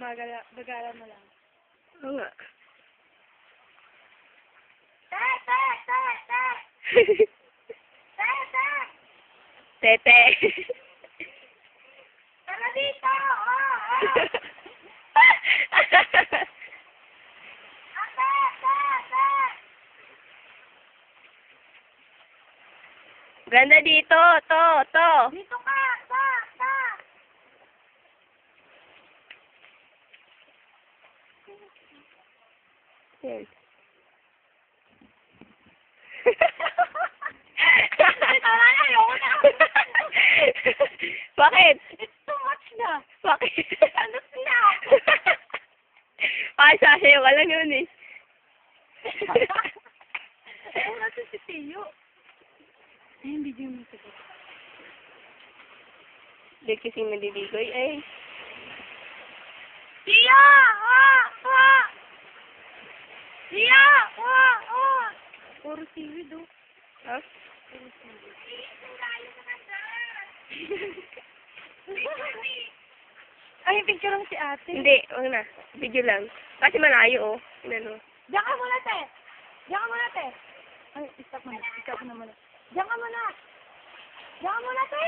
Bagala mo lang. Oo nga. Te! Tete. Tara dito! Ganda dito. To. Dito ka! Yan. Tara na, ayoko na. Bakit? It's too much na. Bakit? Ano na? Ay, sasayaw ka lang yun eh. Ayun natin si Tio. Ayun, video mo ito. Hindi kasi maliligoy. Ay. Tia! Tia! Puro seaweed, oh. Ha? Puro seaweed. Ay, picture lang si ate. Hindi, wag na. Video lang. Kasi malayo oh. Inano. Diyan ka muna, te. Ay, stop mo na muna. Diyan ka muna, te.